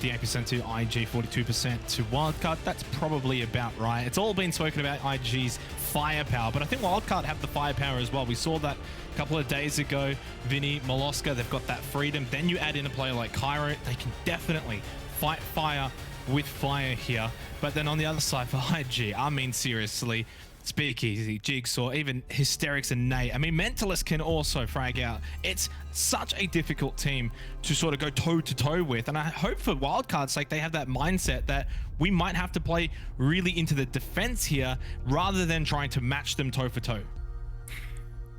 58% to IG, 42% to Wildcard. That's probably about right. It's all been spoken about IG's firepower, but I think Wildcard have the firepower as well. We saw that a couple of days ago. Vinny, Molosca, they've got that freedom. Then you add in a player like Cairo, they can definitely fight fire with fire here. But then on the other side for IG, I mean, seriously, Speakeasy, Jigsaw, even Hysterics and Nate. I mean, Mentalist can also frag out. It's such a difficult team to sort of go toe-to-toe with, and I hope for Wildcard's sake they have that mindset that we might have to play really into the defense here rather than trying to match them toe-for-toe.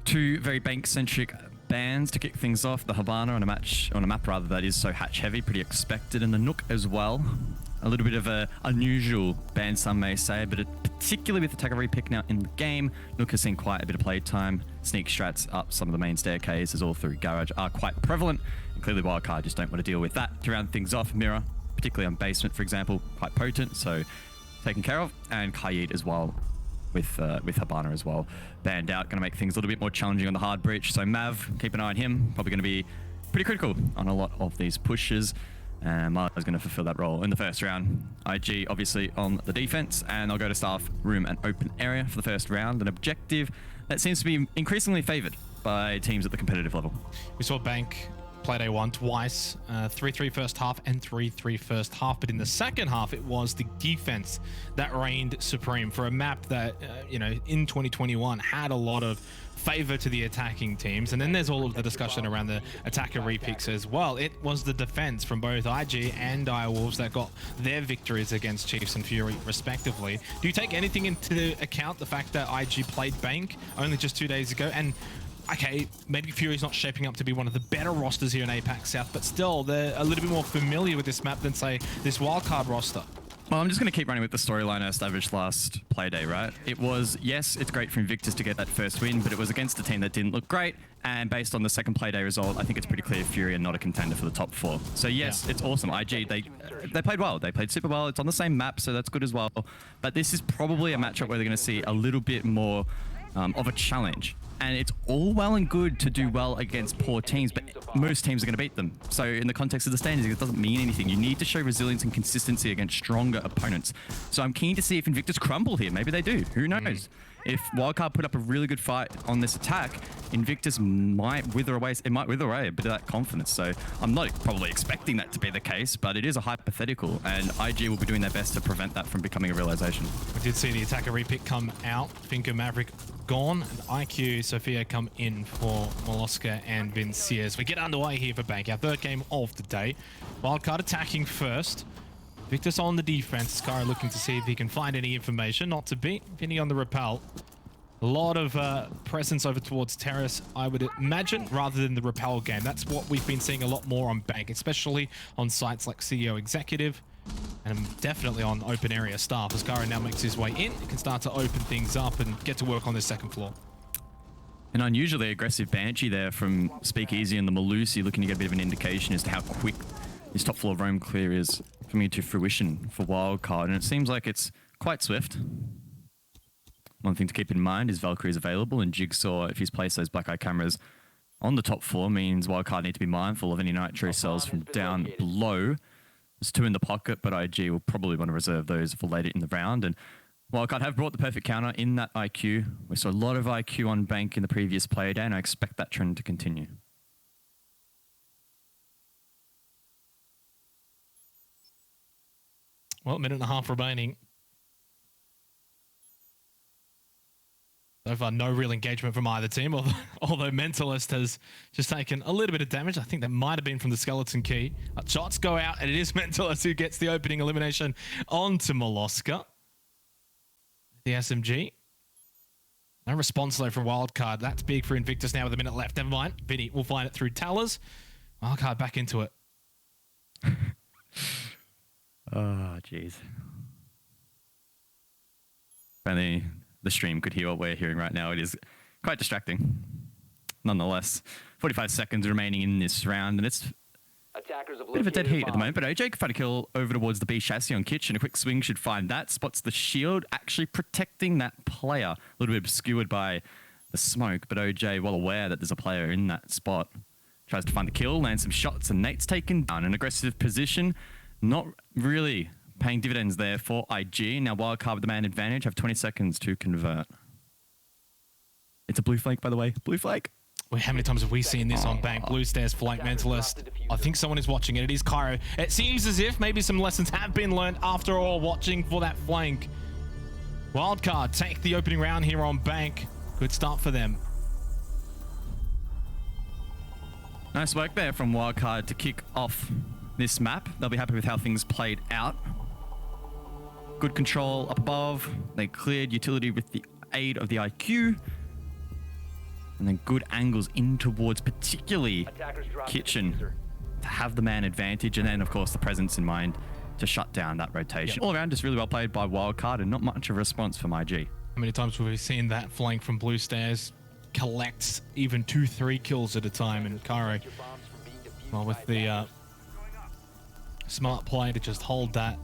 Two very bank-centric bans to kick things off. The Habana on a map rather that is so hatch-heavy, pretty expected, and the Nook as well. A little bit of a unusual ban, some may say, but particularly with the Takeover pick now in the game, Nook has seen quite a bit of play time. Sneak strats up some of the main staircases all through Garage are quite prevalent, and clearly Wildcard just don't want to deal with that. To round things off, Mirror, particularly on basement, for example, quite potent, so taken care of, and iG.Int as well, with Habana as well. Banned out, going to make things a little bit more challenging on the hard breach, so Mav, keep an eye on him, probably going to be pretty critical on a lot of these pushes. And Marla is going to fulfill that role in the first round. IG obviously on the defense, and I'll go to staff room and open area for the first round. An objective that seems to be increasingly favored by teams at the competitive level. We saw Bank Playday 1 twice, 3-3 first half and 3-3 first half, but in the second half it was the defense that reigned supreme for a map that, you know, in 2021 had a lot of favor to the attacking teams, and then there's all of the discussion around the attacker repicks as well. It was the defense from both IG and Direwolves that got their victories against Chiefs and Fury respectively. Do you take anything into account the fact that IG played Bank only just 2 days ago, and okay, maybe Fury's not shaping up to be one of the better rosters here in APAC South, but still they're a little bit more familiar with this map than say this Wildcard roster? Well, I'm just going to keep running with the storyline I established last Playday, right? It was, yes, it's great for Invictus to get that first win, but it was against a team that didn't look great. And based on the second Playday result, I think it's pretty clear Fury are not a contender for the top 4. So yes, It's awesome. IG, they played well. They played super well. It's on the same map, so that's good as well. But this is probably a matchup where they're going to see a little bit more of a challenge. And it's all well and good to do well against poor teams, but most teams are going to beat them. So in the context of the standings, it doesn't mean anything. You need to show resilience and consistency against stronger opponents. So I'm keen to see if Invictus crumble here. Maybe they do. Who knows? If Wildcard put up a really good fight on this attack, Invictus might wither away. It might wither away a bit of that confidence. So I'm not probably expecting that to be the case, but it is a hypothetical, and IG will be doing their best to prevent that from becoming a realization. We did see the attacker repick come out. Finker Maverick gone, and IQ Sophia come in for Molosca and Vinciers. We get underway here for Bank, our third game of the day. Wildcard attacking first. Victus on the defense. Skyra looking to see if he can find any information. Not to beat. Vinny on the repel. A lot of presence over towards Terrace, I would imagine, rather than the repel game. That's what we've been seeing a lot more on Bank, especially on sites like CEO Executive, and definitely on open area staff. As Skyra now makes his way in, he can start to open things up and get to work on this second floor. An unusually aggressive Banshee there from Speakeasy and the Malusi, looking to get a bit of an indication as to how quick this top floor roam clear is coming into fruition for Wildcard, and it seems like it's quite swift. One thing to keep in mind is Valkyrie is available, and Jigsaw, if he's placed those black eye cameras on the top floor, means Wildcard need to be mindful of any nitro cells from down below. There's 2 in the pocket, but IG will probably want to reserve those for later in the round, and Wildcard have brought the perfect counter in that IQ. We saw a lot of IQ on Bank in the previous Playday, and I expect that trend to continue. Well, a minute and a half remaining. So far, no real engagement from either team, although Mentalist has just taken a little bit of damage. I think that might have been from the Skeleton Key. Shots go out, and it is Mentalist who gets the opening elimination onto Molosca. The SMG. No response, though, from Wildcard. That's big for Invictus now with a minute left. Never mind. Vinny will find it through Talers. Wildcard back into it. Oh, jeez. Only the stream could hear what we're hearing right now. It is quite distracting. Nonetheless, 45 seconds remaining in this round, and it's a bit of a dead heat at the moment, but OJ can find a kill over towards the B chassis on Kitchen. A quick swing should find that. Spots the shield, actually protecting that player. A little bit obscured by the smoke, but OJ, well aware that there's a player in that spot, tries to find the kill, lands some shots, and Nate's taken down. An aggressive position. Not really paying dividends there for IG. Now Wildcard with the man advantage, have 20 seconds to convert. It's a blue flank, by the way. Blue flank. Well, how many times have we seen this on Bank? Blue Stairs Flank Mentalist. I think someone is watching it. It is Cairo. It seems as if maybe some lessons have been learned after all, watching for that flank. Wildcard take the opening round here on Bank. Good start for them. Nice work there from Wildcard to kick off this map. They'll be happy with how things played out. Good control up above. They cleared utility with the aid of the IQ. And then good angles in towards particularly Kitchen to have the man advantage. And then, of course, the presence in mind to shut down that rotation. All around, just really well played by Wildcard and not much of a response from IG. How many times have we seen that flank from Blue Stairs collect even 2-3 kills at a time? And Cairo, well, with the smart play to just hold that.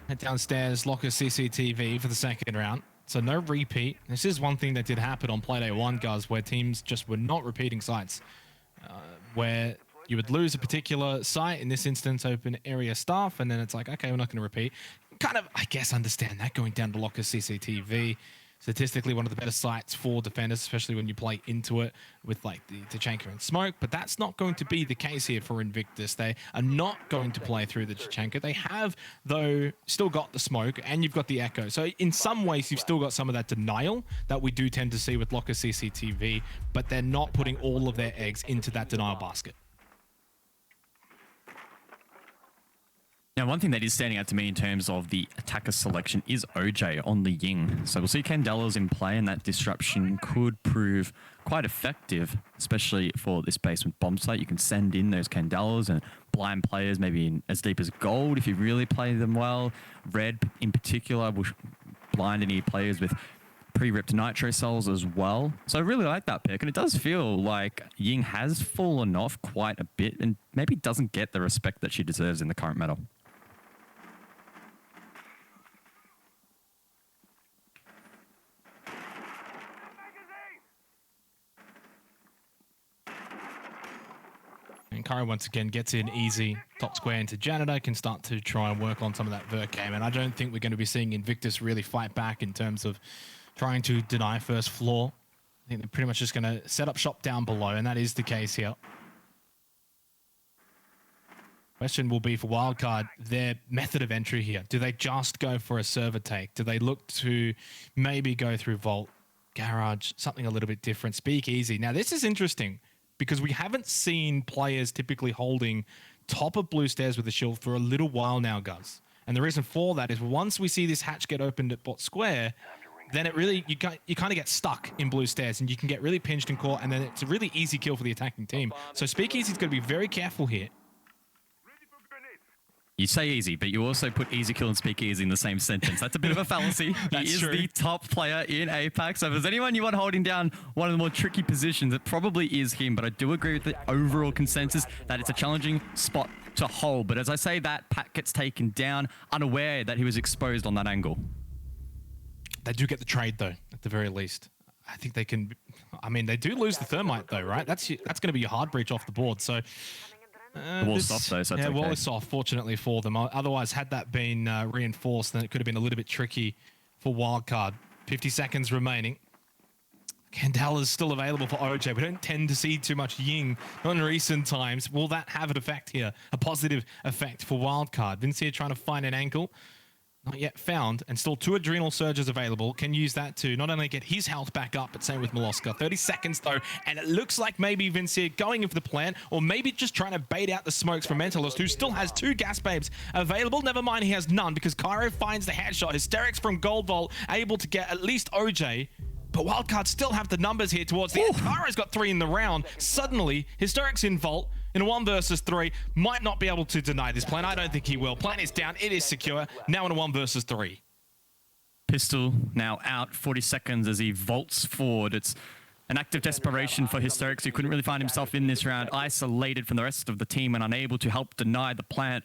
Head downstairs, lock a CCTV for the second round. So no repeat. This is one thing that did happen on Playday 1, guys, where teams just were not repeating sites. Where you would lose a particular site, in this instance, open area staff, and then it's like, okay, we're not going to repeat. Kind of, I guess, understand that going down to lock a CCTV. Statistically, one of the better sites for defenders, especially when you play into it with like the Tachanka and Smoke, but that's not going to be the case here for Invictus. They are not going to play through the Tachanka. They have, though, still got the Smoke, and you've got the Echo. So in some ways, you've still got some of that denial that we do tend to see with Locker CCTV, but they're not putting all of their eggs into that denial basket. Now, one thing that is standing out to me in terms of the attacker selection is OJ on the Ying. So we'll see Candelas in play, and that disruption could prove quite effective, especially for this basement bomb site. You can send in those Candelas and blind players, maybe in as deep as gold if you really play them well. Red, in particular, will blind any players with pre-ripped nitro cells as well. So I really like that pick, and it does feel like Ying has fallen off quite a bit and maybe doesn't get the respect that she deserves in the current meta. And Cairo once again gets in easy, top square into Janitor, can start to try and work on some of that vert game. And I don't think we're going to be seeing Invictus really fight back in terms of trying to deny first floor. I think they're pretty much just going to set up shop down below, and that is the case here. Question will be for Wildcard, their method of entry here. Do they just go for a server take? Do they look to maybe go through Vault, Garage, something a little bit different, Speakeasy? Now, this is interesting, because we haven't seen players typically holding top of Blue Stairs with a shield for a little while now, guys. And the reason for that is once we see this hatch get opened at bot square, then it really, you kind of get stuck in Blue Stairs and you can get really pinched and caught, and then it's a really easy kill for the attacking team. So Speakeasy's got to be very careful here. You say easy, but you also put easy kill and Speakeasy in the same sentence. That's a bit of a fallacy. He is true. The top player in APAC. So if there's anyone you want holding down one of the more tricky positions, it probably is him. But I do agree with the overall consensus that it's a challenging spot to hold. But as I say that, Pat gets taken down, unaware that he was exposed on that angle. They do get the trade, though, at the very least. I think they can... I mean, they do lose the Thermite, though, right? That's going to be your hard breach off the board, so... the wall's soft, though, so it's okay. Wall is soft, fortunately for them. Otherwise, had that been reinforced, then it could have been a little bit tricky for Wildcard. 50 seconds remaining. Candela's still available for OJ. We don't tend to see too much Ying, not in recent times. Will that have an effect here? A positive effect for Wildcard. Vincia trying to find an ankle. Not yet found, and still 2 Adrenal Surges available. Can use that to not only get his health back up, but same with Moloska. 30 seconds though, and it looks like maybe Vincia going in for the plant, or maybe just trying to bait out the smokes from Mentalist, who still has 2 gas babes available. Never mind, he has none, because Cairo finds the headshot. Hysterics from Gold Vault, able to get at least OJ. But Wildcard still have the numbers here towards the end. Cairo's got 3 in the round. Suddenly, Hysterics in Vault, in a 1 versus 3, might not be able to deny this plan. I don't think he will. Plan is down. It is secure. Now in a 1 versus 3. Pistol now out, 40 seconds as he vaults forward. It's an act of desperation for Hysterics, who couldn't really find himself in this round, isolated from the rest of the team and unable to help deny the plant.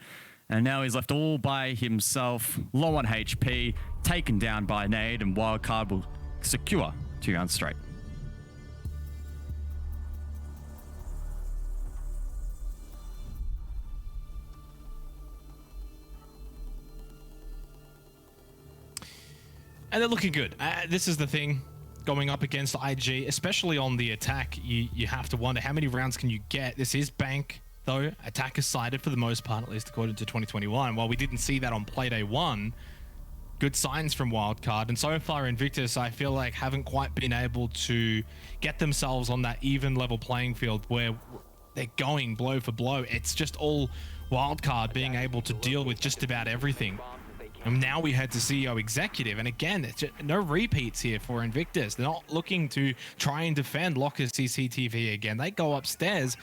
And now he's left all by himself, low on HP, taken down by Nade, and Wildcard will secure 2 rounds straight. And they're looking good. This is the thing. Going up against IG, especially on the attack, you have to wonder how many rounds can you get. This is Bank, though. Attack is sided for the most part, at least according to 2021. While we didn't see that on Playday 1, good signs from Wildcard. And so far, Invictus, I feel like, haven't quite been able to get themselves on that even level playing field where they're going blow for blow. It's just all Wildcard being able to deal with just about everything. And now we head to CEO Executive, and again, it's just no repeats here for Invictus. They're not looking to try and defend Locker's CCTV again. They go upstairs,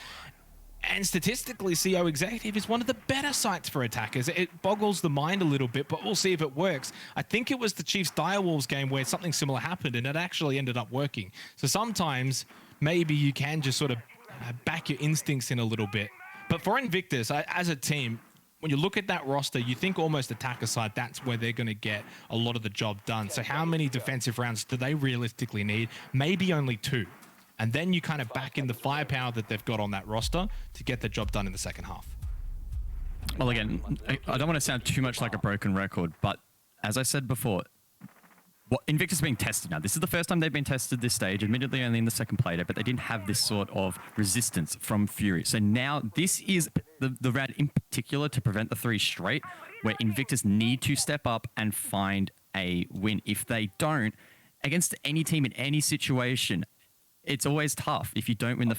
and statistically, CEO Executive is one of the better sites for attackers. It boggles the mind a little bit, but we'll see if it works. I think it was the Chiefs Direwolves game where something similar happened, and it actually ended up working. So sometimes, maybe you can just sort of back your instincts in a little bit. But for Invictus, as a team, when you look at that roster, you think almost attacker side, that's where they're going to get a lot of the job done. So how many defensive rounds do they realistically need? Maybe only 2. And then you kind of back in the firepower that they've got on that roster to get the job done in the second half. Well, again, I don't want to sound too much like a broken record, but as I said before, Invictus is being tested now. This is the first time they've been tested this stage, admittedly only in the second Playday, but they didn't have this sort of resistance from Fury. So now this is the round in particular to prevent the 3 straight, where Invictus need to step up and find a win. If they don't, against any team in any situation, it's always tough if you don't win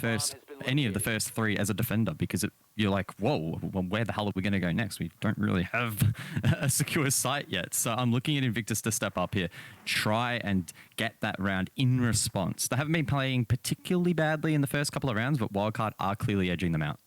any of the first 3 as a defender, because you're like, whoa, well, where the hell are we going to go next? We don't really have a secure site yet. So I'm looking at Invictus to step up here, try and get that round in response. They haven't been playing particularly badly in the first couple of rounds, but Wildcard are clearly edging them out.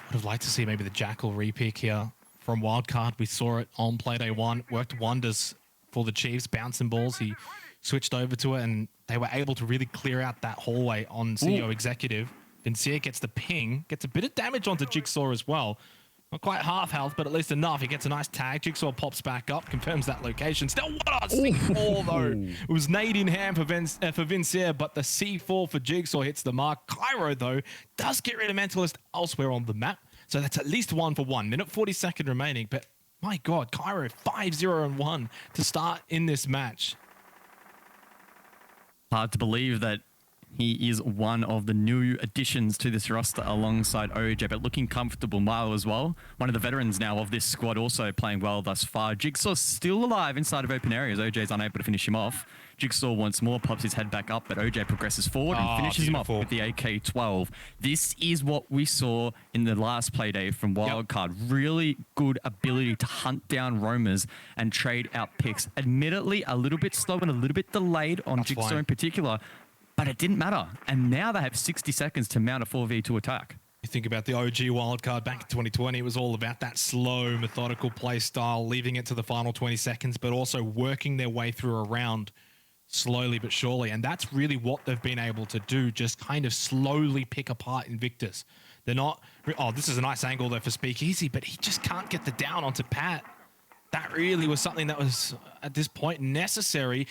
Would have liked to see maybe the Jackal repick here from Wildcard. We saw it on Playday 1. Worked wonders for the Chiefs. Bouncing balls. He switched over to it, and they were able to really clear out that hallway on CEO Executive. Vincier gets the ping. Gets a bit of damage onto Jigsaw as well. Not quite half health, but at least enough. He gets a nice tag. Jigsaw pops back up, confirms that location. Still, what a C4, though. It was nade in hand for Vincier, but the C4 for Jigsaw hits the mark. Cairo, though, does get rid of Mentalist elsewhere on the map. So that's at least 1 for 1. Minute 42 remaining, but my God, Cairo 5-0-1 to start in this match. Hard to believe that he is one of the new additions to this roster alongside OJ, but looking comfortable. Milo as well, one of the veterans now of this squad, also playing well thus far. Jigsaw's still alive inside of open areas. OJ's unable to finish him off. Jigsaw once more pops his head back up, but OJ progresses forward and finishes him off with the AK-12. This is what we saw in the last Playday from Wildcard. Really good ability to hunt down roamers and trade out picks. Admittedly, a little bit slow and a little bit delayed on Jigsaw in particular, but it didn't matter. And now they have 60 seconds to mount a 4v2 attack. You think about the OG Wildcard back in 2020, it was all about that slow, methodical play style, leaving it to the final 20 seconds, but also working their way through a round slowly but surely. And that's really what they've been able to do, just kind of slowly pick apart Invictus. They're not, oh, this is a nice angle though for Speakeasy, but he just can't get the down onto Pat. That really was something that was, at this point, necessary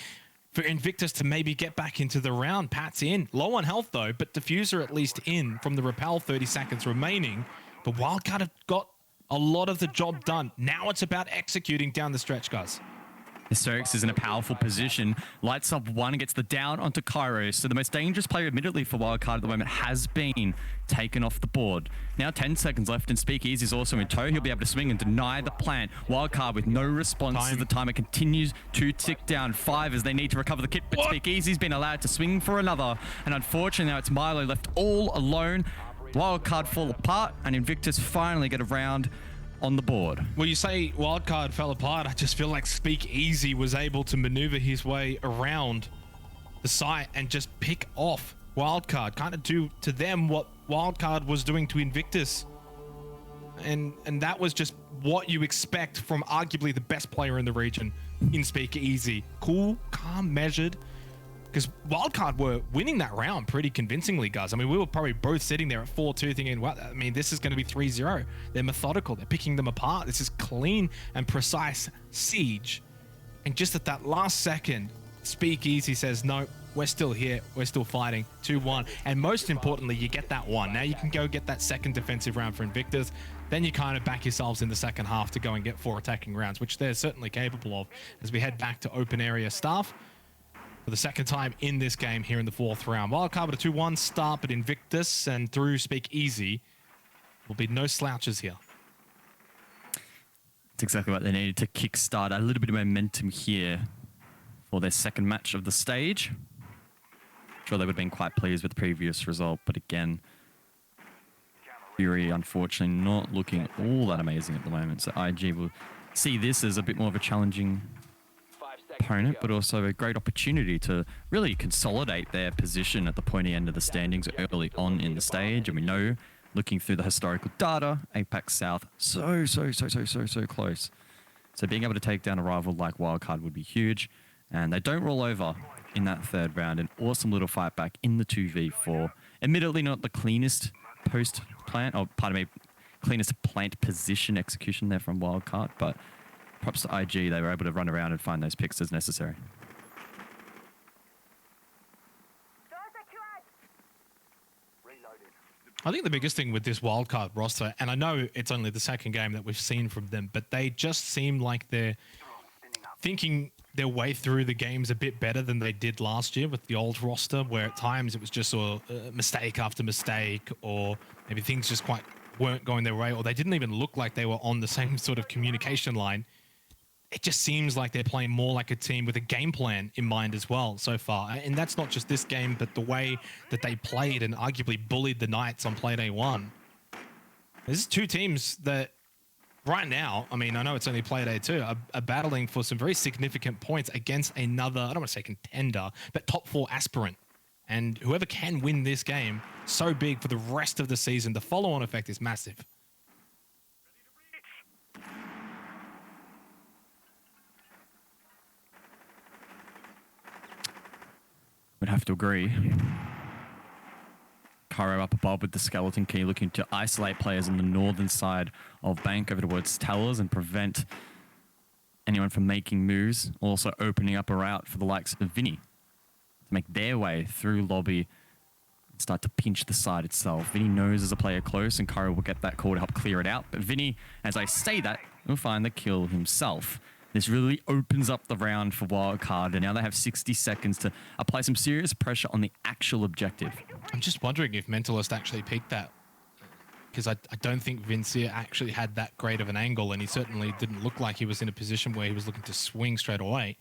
for Invictus to maybe get back into the round. Pat's in. Low on health, though, but Diffuser at least in from the rappel, 30 seconds remaining. But Wildcard have got a lot of the job done. Now it's about executing down the stretch, guys. Historics is in a powerful position. Lights up one, gets the down onto Cairo. So the most dangerous player, admittedly, for Wildcard at the moment has been taken off the board. Now 10 seconds left, and Speakeasy is also in tow. He'll be able to swing and deny the plant. Wildcard with no response as the timer continues to tick down. 5 as they need to recover the kit, but Speakeasy's been allowed to swing for another. And unfortunately, now it's Milo left all alone. Wildcard fall apart, and Invictus finally get a round on the board. Well, you say Wildcard fell apart. I just feel like Speakeasy was able to maneuver his way around the site and just pick off Wildcard, kind of do to them what Wildcard was doing to Invictus. And that was just what you expect from arguably the best player in the region in Speakeasy. Cool, calm, measured. Because Wildcard were winning that round pretty convincingly, guys. I mean, we were probably both sitting there at 4-2 thinking, well, I mean, this is going to be 3-0. They're methodical. They're picking them apart. This is clean and precise siege. And just at that last second, Speakeasy says, no, we're still here. We're still fighting. 2-1. And most importantly, you get that one. Now you can go get that second defensive round for Invictus. Then you kind of back yourselves in the second half to go and get 4 attacking rounds, which they're certainly capable of as we head back to open area staff for the second time in this game here in the 4th round. Wildcard with a 2-1 start, but Invictus and through Speak Easy will be no slouches here. That's exactly what they needed to kickstart a little bit of momentum here for their second match of the stage. Sure, they would have been quite pleased with the previous result, but again, Fury unfortunately not looking all that amazing at the moment. So IG will see this as a bit more of a challenging opponent, but also a great opportunity to really consolidate their position at the pointy end of the standings early on in the stage. And we know, looking through the historical data, APAC South so close. So being able to take down a rival like Wildcard would be huge. And they don't roll over in that 3rd round. An awesome little fight back in the 2v4. Admittedly not the cleanest cleanest plant position execution there from Wildcard, but props to IG. They were able to run around and find those picks as necessary. I think the biggest thing with this Wildcard roster, and I know it's only the second game that we've seen from them, but they just seem like they're thinking their way through the games a bit better than they did last year with the old roster, where at times it was just sort of mistake after mistake, or maybe things just quite weren't going their way, or they didn't even look like they were on the same sort of communication line. It just seems like they're playing more like a team with a game plan in mind as well so far. And that's not just this game, but the way that they played and arguably bullied the Knights on Playday 1. There's 2 teams that right now, I mean, I know it's only Playday 2, are battling for some very significant points against another, I don't want to say contender, but top 4 aspirant. And whoever can win this game, so big for the rest of the season. The follow-on effect is massive. Would have to agree. Cairo up above with the skeleton key, looking to isolate players on the northern side of Bank over towards towers and prevent anyone from making moves. Also opening up a route for the likes of Vinny to make their way through lobby and start to pinch the side itself. Vinny knows there's a player close and Cairo will get that call to help clear it out. But Vinny, as I say that, will find the kill himself. This really opens up the round for Wildcard, and now they have 60 seconds to apply some serious pressure on the actual objective. I'm just wondering if Mentalist actually peaked that, because I don't think Vincier actually had that great of an angle, and he certainly didn't look like he was in a position where he was looking to swing straight away.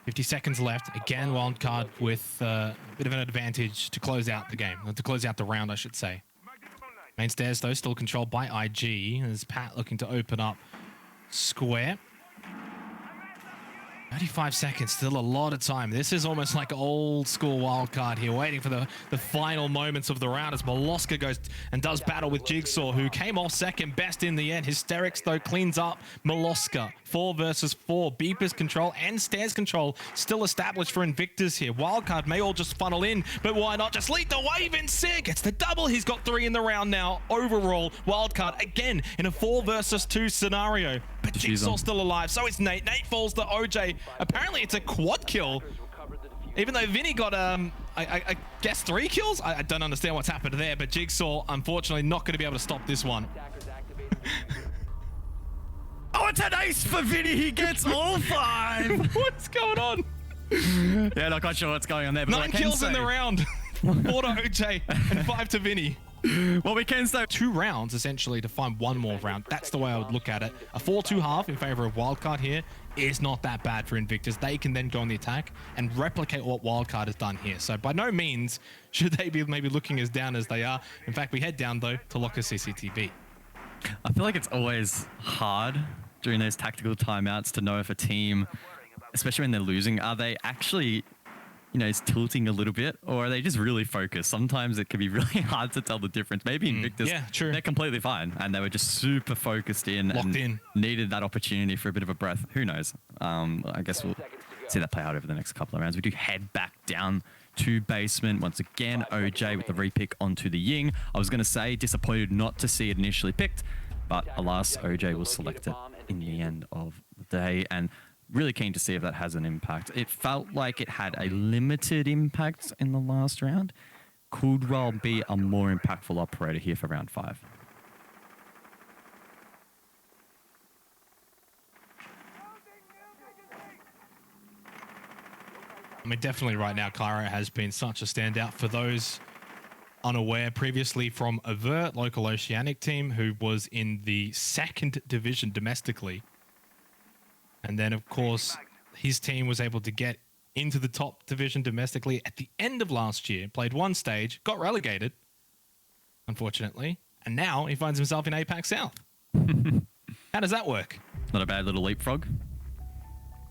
50 seconds left. Again, Wildcard with a bit of an advantage to close out the game, or to close out the round, I should say. Main stairs, though, still controlled by IG, as Pat looking to open up square. 35 seconds, still a lot of time. This is almost like old school Wildcard here, waiting for the final moments of the round as Moloska goes and does battle with Jigsaw, who came off second best in the end. Hysterics, though, cleans up Moloska. 4 versus 4. Beepers control and stairs control still established for Invictus here. Wildcard may all just funnel in, but why not just lead the way? Vincier gets the double. He's got 3 in the round now. Overall, Wildcard again in a 4 versus 2 scenario. But Jigsaw's still alive, so it's Nate. Nate falls to OJ. Apparently it's a quad kill, even though Vinny got, I guess 3 kills? I don't understand what's happened there, but Jigsaw, unfortunately, not going to be able to stop this one. Oh, it's an ace for Vinny. He gets all 5. What's going on? Yeah, not quite sure what's going on there. But 9 kills in the round. 4 to OJ and 5 to Vinny. Well, we can say 2 rounds, essentially, to find 1 more round. That's the way I would look at it. A 4-2 half in favor of Wildcard here is not that bad for Invictus. They can then go on the attack and replicate what Wildcard has done here. So by no means should they be maybe looking as down as they are. In fact, we head down, though, to lock a CCTV. I feel like it's always hard during those tactical timeouts to know if a team, especially when they're losing, are they actually, you know, is tilting a little bit, or are they just really focused? Sometimes it can be really hard to tell the difference. Maybe Invictus, yeah, true. They're completely fine, and they were just super focused in and needed that opportunity for a bit of a breath. Who knows? I guess we'll see that play out over the next couple of rounds. We do head back down to basement once again. OJ with the repick onto the Ying. I was going to say disappointed not to see it initially picked, but alas, OJ will select it in the end of the day. And really keen to see if that has an impact. It felt like it had a limited impact in the last round. Could well be a more impactful operator here for round 5. I mean, definitely right now, Cairo has been such a standout for those unaware. Previously from Avert, local Oceanic team, who was in the 2nd division domestically. And then, of course, his team was able to get into the top division domestically at the end of last year, played one stage, got relegated, unfortunately, and now he finds himself in APAC South. How does that work? Not a bad little leapfrog.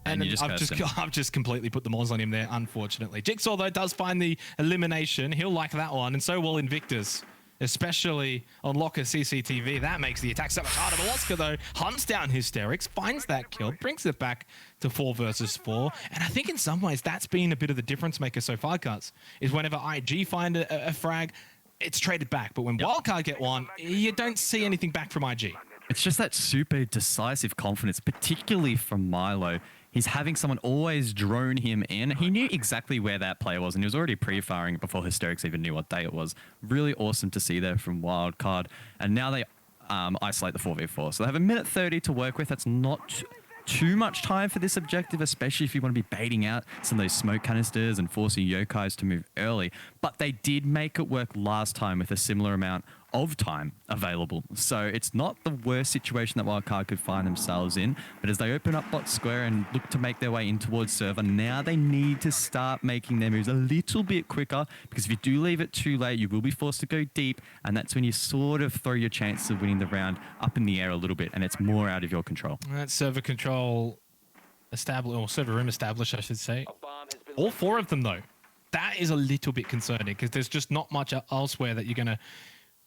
And I've just completely put the Moz on him there, unfortunately. Jigsaw, though, does find the elimination. He'll like that one, and so will Invictus, especially on Locker CCTV. That makes the attack so much harder. Veloska, though, hunts down Hysterics, finds that kill, brings it back to 4 versus 4. And I think in some ways that's been a bit of the difference maker so far, Cuts, is whenever IG find a frag, it's traded back. But when Wildcard get one, you don't see anything back from IG. It's just that super decisive confidence, particularly from Milo. He's having someone always drone him in. He knew exactly where that player was, and he was already pre-firing before Hysterics even knew what day it was. Really awesome to see there from Wildcard. And now they isolate the 4v4. So they have 1:30 to work with. That's not too much time for this objective, especially if you want to be baiting out some of those smoke canisters and forcing yokais to move early. But they did make it work last time with a similar amount of time available. So it's not the worst situation that Wildcard could find themselves in, but as they open up bot square and look to make their way in towards server, now they need to start making their moves a little bit quicker, because if you do leave it too late, you will be forced to go deep, and that's when you sort of throw your chances of winning the round up in the air a little bit, and it's more out of your control. That's server control established, or server room established, I should say. All 4 of them, though. That is a little bit concerning, because there's just not much elsewhere that you're going to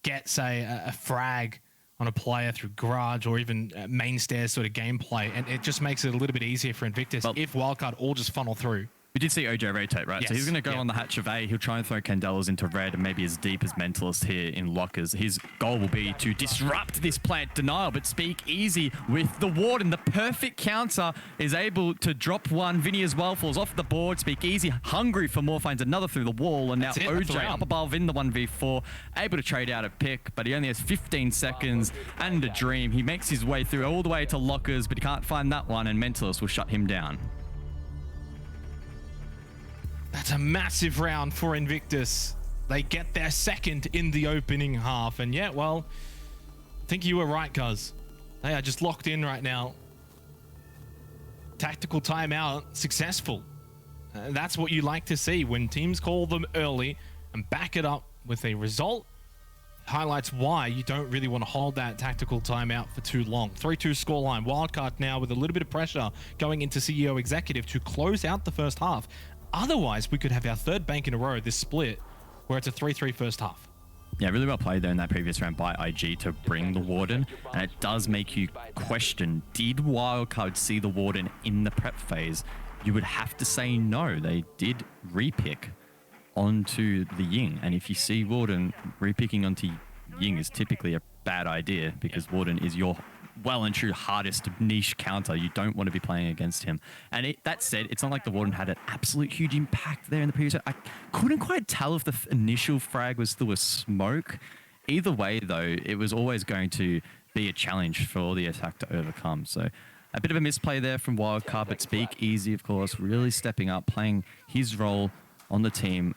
get, say, a frag on a player through garage or even main stairs sort of gameplay, and it just makes it a little bit easier for Invictus if Wildcard all just funnel through. We did see OJ rotate, right? Yes. So he's going to go on the hatch of A. He'll try and throw Candelas into red and maybe as deep as Mentalist here in lockers. His goal will be to disrupt this plant denial, but Speak Easy with the Warden. The perfect counter is able to drop one. Vinny as well falls off the board. Speak Easy hungry for more, finds another through the wall, and now OJ up above in the 1v4, able to trade out a pick, but he only has 15 seconds and a dream. He makes his way through all the way to lockers, but he can't find that one, and Mentalist will shut him down. That's a massive round for Invictus. They get their 2nd in the opening half. And yeah, well, I think you were right, Cuz. They are just locked in right now. Tactical timeout, successful. That's what you like to see when teams call them early and back it up with a result. Highlights why you don't really want to hold that tactical timeout for too long. 3-2 scoreline. Wildcard now with a little bit of pressure going into CEO Executive to close out the first half. Otherwise, we could have our 3rd bank in a row, this split, where it's a 3-3 first half. Yeah, really well played there in that previous round by IG to bring the Warden. And it does make you question, did Wildcard see the Warden in the prep phase? You would have to say no. They did repick onto the Ying. And if you see Warden, repicking onto Ying is typically a bad idea, because Warden is your well and true hardest niche counter. You don't want to be playing against him. And that said, it's not like the Warden had an absolute huge impact there in the previous round. I couldn't quite tell if the initial frag was through a smoke. Either way, though, it was always going to be a challenge for the attack to overcome. So a bit of a misplay there from Wildcard, but Speak Easy, of course, really stepping up, playing his role on the team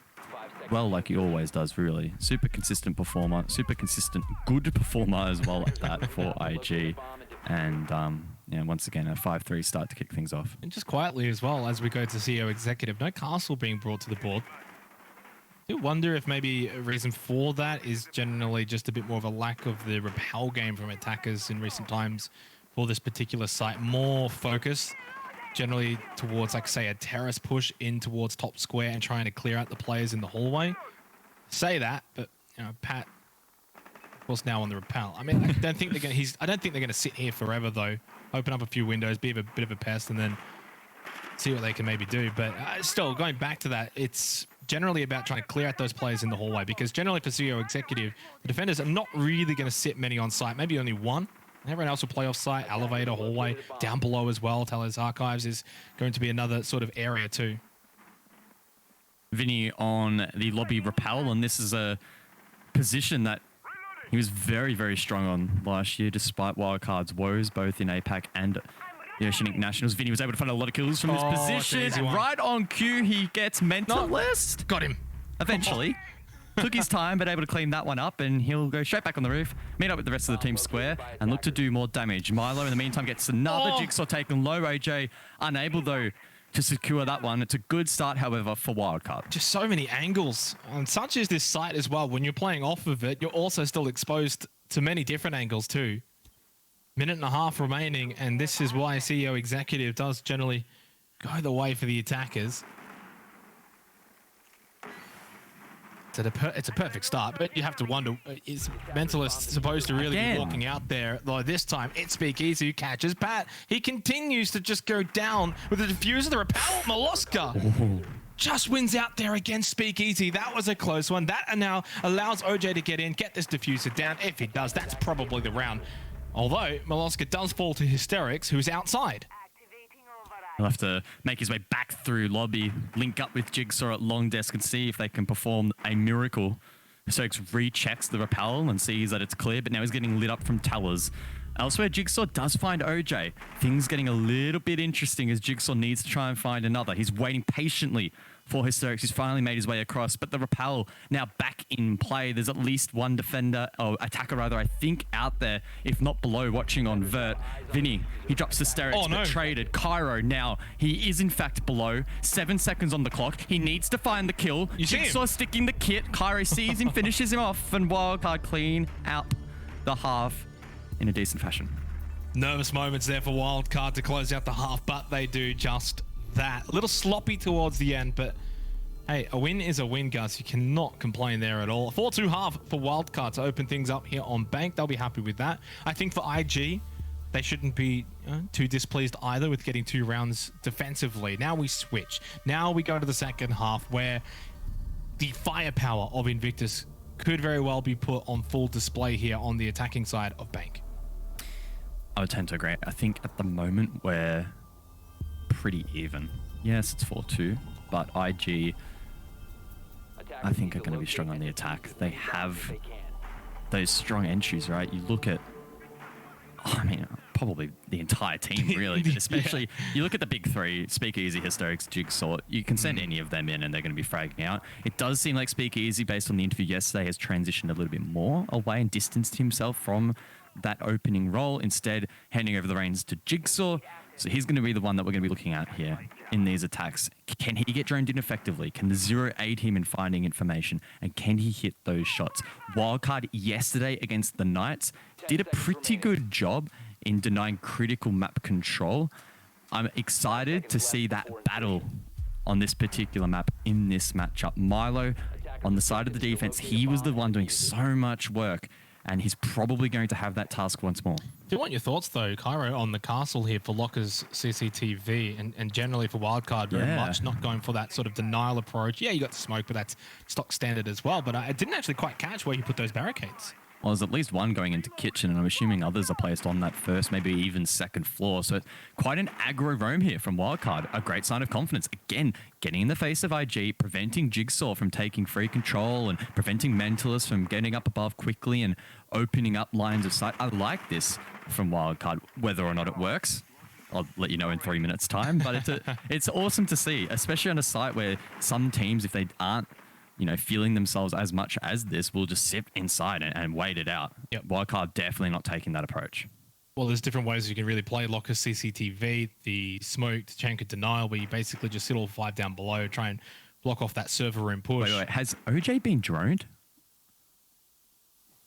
well, like he always does, really. Super consistent performer, super consistent good performer as well at that for IG. And yeah, once again, a 5-3 start to kick things off. And just quietly as well, as we go to CEO Executive, no castle being brought to the board. I do wonder if maybe a reason for that is generally just a bit more of a lack of the repel game from attackers in recent times for this particular site. More focus generally towards, like, say, a terrace push in towards top square and trying to clear out the players in the hallway. Say that, but you know, Pat, of course, now on the repel. I mean, I don't think they're going to sit here forever, though. Open up a few windows, be a bit of a pest, and then see what they can maybe do. But still, going back to that, it's generally about trying to clear out those players in the hallway, because generally for CEO Executive, the defenders are not really going to sit many on site, maybe only one. Everyone else will play off site, elevator, hallway, down below as well. Talos Archives is going to be another sort of area too. Vinny on the lobby rappel, and this is a position that he was very, very strong on last year, despite Wildcard's woes, both in APAC and the Oceanic Nationals. Vinny was able to find a lot of kills from this position. Right on cue, he gets Mentalist. Got him. Eventually. Took his time, but able to clean that one up, and he'll go straight back on the roof, meet up with the rest of the team square, and look to do more damage. Milo, in the meantime, gets another Jigsaw taken low. OJ unable, though, to secure that one. It's a good start, however, for Wildcard. Just so many angles. And such is this site as well. When you're playing off of it, you're also still exposed to many different angles too. Minute and a half remaining, and this is why CEO Executive does generally go the way for the attackers. It's a perfect start, but you have to wonder, is Mentalist supposed to really be walking out there? Though this time, it's Speakeasy who catches Pat. He continues to just go down with the diffuser, the repel. Molosca just wins out there against Speakeasy. That was a close one. That now allows OJ to get in, get this diffuser down. If he does, that's probably the round. Although, Molosca does fall to Hysterics, who's outside. He'll have to make his way back through lobby, link up with Jigsaw at long desk and see if they can perform a miracle. Hysterics rechecks the rappel and sees that it's clear, but now he's getting lit up from towers. Elsewhere, Jigsaw does find OJ. Things getting a little bit interesting as Jigsaw needs to try and find another. He's waiting patiently for Hysterics. He's finally made his way across, but the rappel now back in play. There's at least one defender, or attacker rather, I think, out there, if not below, watching on Vert. Vinny, he drops Hysterics, but traded. Cairo now, he is in fact below. 7 seconds on the clock. He needs to find the kill. Jigsaw sticking the kit. Cairo sees him, finishes him off, and Wildcard clean out the half in a decent fashion. Nervous moments there for Wildcard to close out the half, but they do just that. A little sloppy towards the end, but hey, a win is a win, Gus. You cannot complain there at all. 4-2 half for Wildcard to open things up here on Bank. They'll be happy with that. I think for IG, they shouldn't be too displeased either with getting 2 rounds defensively. Now we switch. Now we go to the second half where the firepower of Invictus could very well be put on full display here on the attacking side of Bank. I would tend to agree. I think at the moment we're pretty even. Yes, it's 4-2, but IG, I think, are going to be strong on the attack. They have those strong entries, right? You look at, I mean, probably the entire team, really, but especially you look at the big 3, Speakeasy, Hysterics, Jigsaw. You can send any of them in and they're going to be fragging out. It does seem like Speakeasy, based on the interview yesterday, has transitioned a little bit more away and distanced himself from that opening role, instead handing over the reins to Jigsaw. So he's going to be the one that we're going to be looking at here in these attacks. Can he get droned in effectively? Can the Zero aid him in finding information? And can he hit those shots? Wildcard yesterday against the Knights did a pretty good job in denying critical map control. I'm excited to see that battle on this particular map in this matchup. Milo, on the side of the defense, he was the one doing so much work, and he's probably going to have that task once more. Do you want your thoughts, though, Cairo, on the castle here for Locker's CCTV and generally for Wildcard very much not going for that sort of denial approach? Yeah, you got the smoke, but that's stock standard as well. But I didn't actually quite catch where you put those barricades. Well, there's at least one going into kitchen, and I'm assuming others are placed on that first, maybe even second floor. So quite an aggro roam here from Wildcard. A great sign of confidence. Again, getting in the face of IG, preventing Jigsaw from taking free control and preventing Mentalist from getting up above quickly and opening up lines of sight. I like this from Wildcard. Whether or not it works, I'll let you know in 3 minutes' time. But it's awesome to see, especially on a site where some teams, if they aren't feeling themselves as much as this, will just sit inside and wait it out. Yep. Wildcard definitely not taking that approach. Well, there's different ways you can really play Locker's CCTV, the smoke, the chain of denial, where you basically just sit all 5 down below, try and block off that server room push. Wait, has OJ been droned?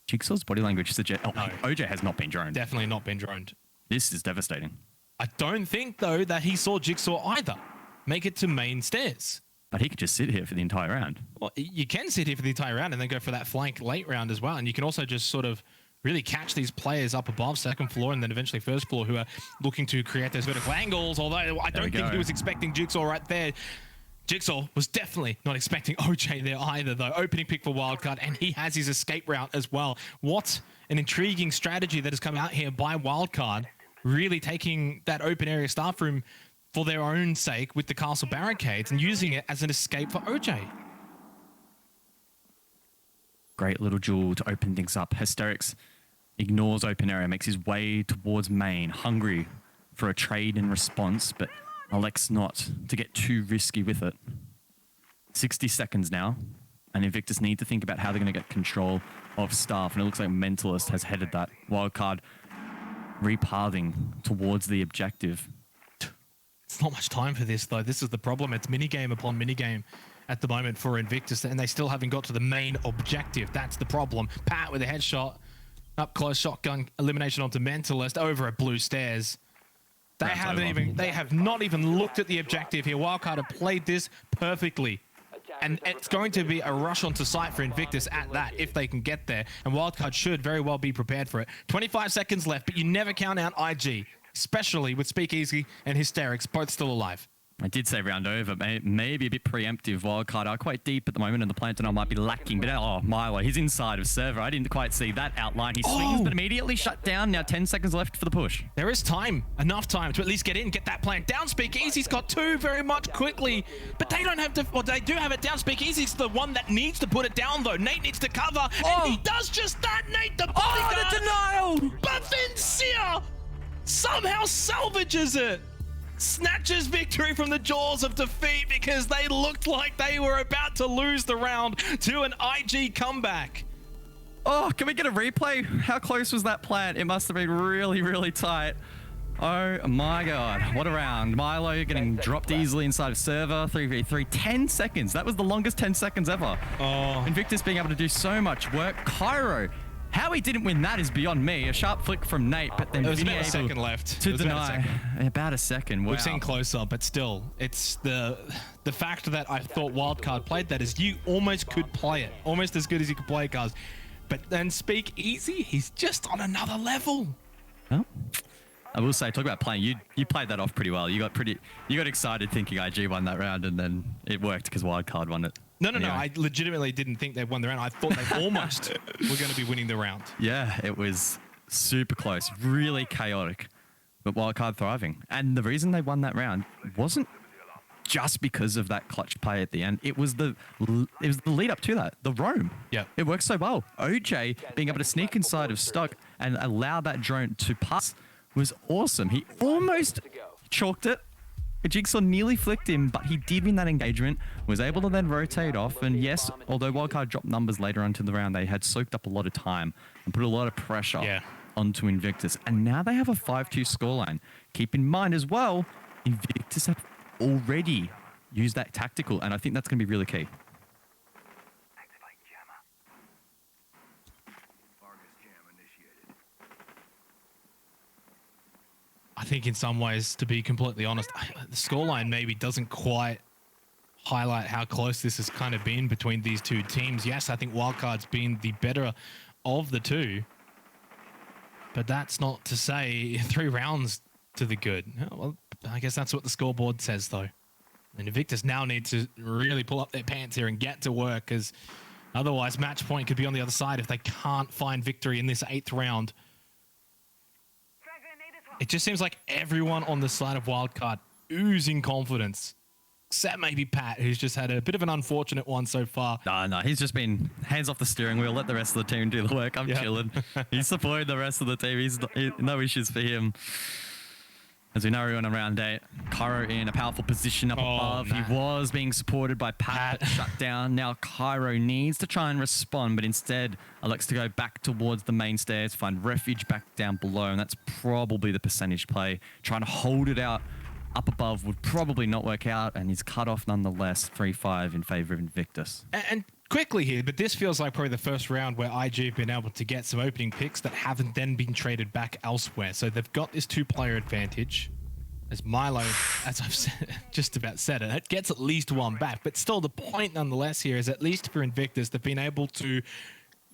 Jigsaw's body language suggests... Oh, no. OJ has not been droned. Definitely not been droned. This is devastating. I don't think, though, that he saw Jigsaw either make it to main stairs. But he could just sit here for the entire round. Well, you can sit here for the entire round and then go for that flank late round as well. And you can also just sort of really catch these players up above second floor and then eventually first floor who are looking to create those vertical angles. Although I don't think he was expecting Jigsaw right there. Jigsaw was definitely not expecting OJ there either, though. Opening pick for Wildcard, and he has his escape route as well. What an intriguing strategy that has come out here by Wildcard, really taking that open area staff room for their own sake with the castle barricades and using it as an escape for OJ. Great little jewel to open things up. Hysterics ignores open area, makes his way towards main, hungry for a trade in response, but elects not to get too risky with it. 60 seconds now, and Invictus need to think about how they're going to get control of staff, and it looks like Mentalist has headed that. Wildcard repathing towards the objective. It's not much time for this, though. This is the problem. It's minigame upon minigame at the moment for Invictus, and they still haven't got to the main objective. That's the problem. Pat with a headshot, up close shotgun elimination onto Mentalist over at blue stairs. They have not even looked at the objective here. Wildcard have played this perfectly. And it's going to be a rush onto site for Invictus at that, if they can get there. And Wildcard should very well be prepared for it. 25 seconds left, but you never count out IG, especially with Speakeasy and Hysterics both still alive. I did say round over, maybe a bit preemptive. Wildcard are quite deep at the moment, and the Plantanon might be lacking. But oh, Milo, he's inside of server. I didn't quite see that outline. He swings, but immediately shut down. Now 10 seconds left for the push. There is time, enough time to at least get in, get that plant down. Speakeasy's got two very much quickly, but they don't have to. Well, they do have it down. Speakeasy's the one that needs to put it down, though. Nate needs to cover, and he does just that. Nate, the bodyguard. The denial! But Vincia somehow salvages it. Snatches victory from the jaws of defeat because they looked like they were about to lose the round to an IG comeback. Oh, can we get a replay? How close was that plant? It must have been really, really tight. Oh my God, what a round. Milo getting dropped easily inside of server, 3v3, 10 seconds. That was the longest 10 seconds ever. Oh. Invictus being able to do so much work. Cairo, how he didn't win that is beyond me. A sharp flick from Nate, but then there was about a second left to deny. About a second. Wow. We've seen closer, but still, it's the fact that I thought Wildcard played that is you almost could play it, almost as good as you could play it, guys. But then Speakeasy, he's just on another level. Well, I will say, talk about playing. You played that off pretty well. You got excited thinking IG won that round, and then it worked because Wildcard won it. No. I legitimately didn't think they won the round. I thought they almost were going to be winning the round. Yeah, it was super close, really chaotic, but Wildcard thriving. And the reason they won that round wasn't just because of that clutch play at the end. It was the lead up to that, the roam. Yeah, it worked so well. OJ being able to sneak inside of Stuck and allow that drone to pass was awesome. He almost chalked it. Jigsaw nearly flicked him, but he did win that engagement, was able to then rotate off. And yes, although Wildcard dropped numbers later on to the round, they had soaked up a lot of time and put a lot of pressure onto Invictus. And now they have a 5-2 scoreline. Keep in mind as well, Invictus have already used that tactical, and I think that's going to be really key. I think in some ways, to be completely honest, the scoreline maybe doesn't quite highlight how close this has kind of been between these two teams. Yes, I think Wildcard's been the better of the two, but that's not to say 3 rounds to the good. Well, I guess that's what the scoreboard says, though. And Invictus now need to really pull up their pants here and get to work, because otherwise match point could be on the other side if they can't find victory in this 8th round. It just seems like everyone on the side of Wildcard oozing confidence, except maybe Pat, who's just had a bit of an unfortunate one so far. No, he's just been hands off the steering wheel, let the rest of the team do the work. I'm chilling. He's supporting the rest of the team. No issues for him. As we know, we're on round 8. Cairo in a powerful position up above. Man. He was being supported by Pat. Shut down. Now Cairo needs to try and respond, but instead elects to go back towards the main stairs, find refuge back down below, and that's probably the percentage play. Trying to hold it out up above would probably not work out, and he's cut off nonetheless. 3-5 in favor of Invictus. And quickly here, but this feels like probably the first round where IG have been able to get some opening picks that haven't then been traded back elsewhere. So they've got this 2-player advantage. As Milo, as I've just about said it gets at least 1 back. But still, the point nonetheless here is, at least for Invictus, they've been able to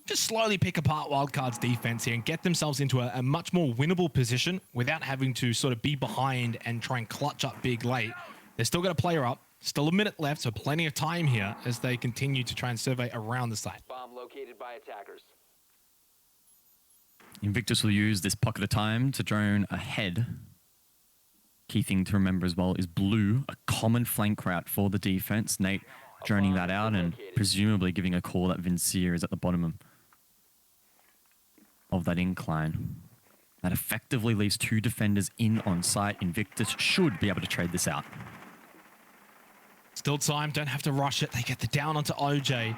just slowly pick apart Wildcard's defense here and get themselves into a much more winnable position without having to sort of be behind and try and clutch up big late. They're still got a player up. Still a minute left, so plenty of time here as they continue to try and survey around the site. Bomb located by attackers. Invictus will use this pocket of time to drone ahead. Key thing to remember as well is blue, a common flank route for the defense. Nate droning that out and presumably giving a call that Vincier is at the bottom of that incline. That effectively leaves 2 defenders in on site. Invictus should be able to trade this out. Still time, don't have to rush it. They get the down onto OJ.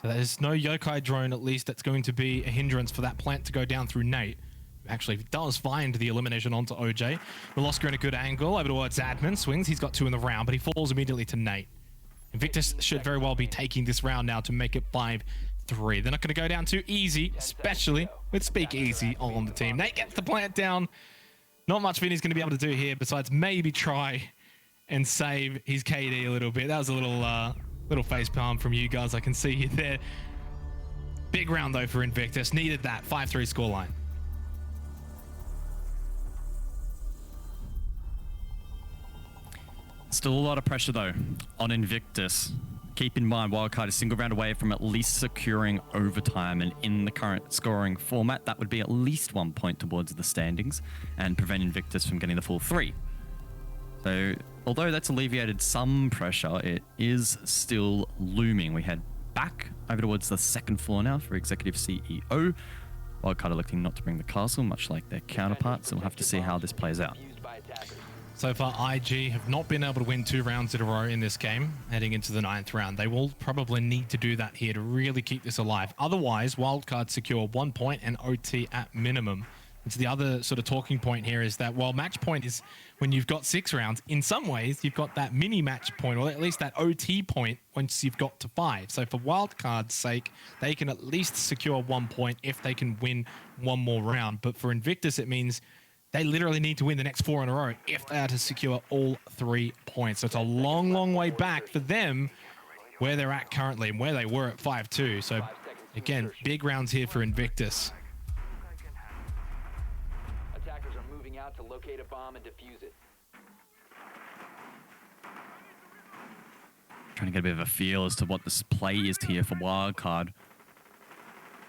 So there's no yokai drone, at least, that's going to be a hindrance for that plant to go down through Nate. Actually, does find the elimination onto OJ. Velosker in a good angle over towards Admin. Swings, he's got 2 in the round, but he falls immediately to Nate. Invictus should very well be taking this round now to make it 5-3. They're not going to go down too easy, especially with Speak Easy on the team. Nate gets the plant down. Not much Vinny's going to be able to do here besides maybe try and save his KD a little bit. That was a little face palm from you guys. I can see you there. Big round though for Invictus. Needed that 5-3 scoreline. Still a lot of pressure though on Invictus. Keep in mind, Wildcard is single round away from at least securing overtime, and in the current scoring format, that would be at least 1 point towards the standings and prevent Invictus from getting the full 3. So, although that's alleviated some pressure, it is still looming. We head back over towards the 2nd floor now for Executive CEO. Wildcard electing not to bring the castle, much like their counterparts, so we'll have to see how this plays out. So far, IG have not been able to win 2 rounds in a row in this game, heading into the 9th round. They will probably need to do that here to really keep this alive. Otherwise, Wildcard secure 1 point and OT at minimum. It's the other sort of talking point here is that while match point is when you've got 6 rounds, in some ways, you've got that mini match point, or at least that OT point once you've got to 5. So for Wildcard's sake, they can at least secure 1 point if they can win 1 more round. But for Invictus, it means they literally need to win the next 4 in a row if they are to secure all 3 points. So it's a long, long way back for them where they're at currently and where they were at 5-2. So again, big rounds here for Invictus. Attackers are moving out to locate a bomb and defuse it. Trying to get a bit of a feel as to what this play is here for Wildcard.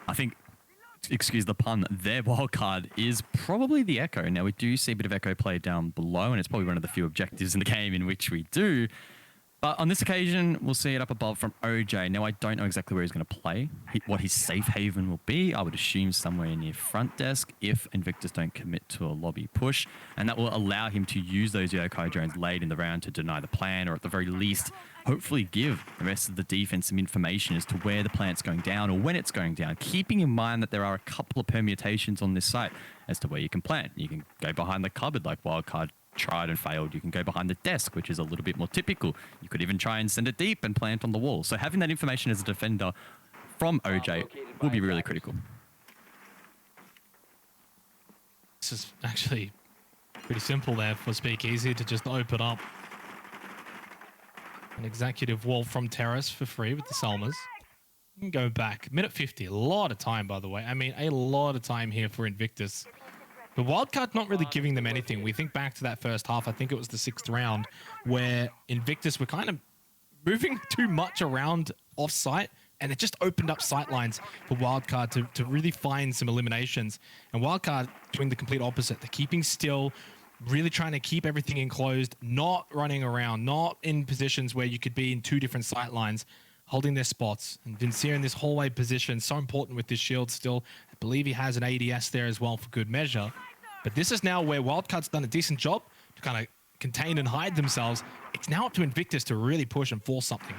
I think, excuse the pun, their wildcard is probably the Echo. Now, we do see a bit of Echo play down below, and it's probably one of the few objectives in the game in which we do. But on this occasion, we'll see it up above from OJ. Now, I don't know exactly where he's going to play, what his safe haven will be. I would assume somewhere near front desk if Invictus don't commit to a lobby push. And that will allow him to use those yokai drones late in the round to deny the plan, or at the very least, hopefully give the rest of the defense some information as to where the plant's going down or when it's going down, keeping in mind that there are a couple of permutations on this site as to where you can plant. You can go behind the cupboard like Wildcard tried and failed. You can go behind the desk, which is a little bit more typical. You could even try and send it deep and plant on the wall. So having that information as a defender from OJ will be really critical. This is actually pretty simple there for Speak Easy to just open up an executive wall from Terrace for free with the Salmas. You can go back. Minute 50. A lot of time, by the way. I mean, a lot of time here for Invictus. But Wildcard not really giving them anything. We think back to that first half. I think it was the 6th round where Invictus were kind of moving too much around off-site, and it just opened up sight lines for Wildcard to really find some eliminations. And Wildcard doing the complete opposite. They're keeping still, really trying to keep everything enclosed, not running around, not in positions where you could be in 2 different sight lines, holding their spots. And Vincier in this hallway position, so important with this shield still. I believe he has an ADS there as well for good measure. But this is now where Wildcard's done a decent job to kind of contain and hide themselves. It's now up to Invictus to really push and force something.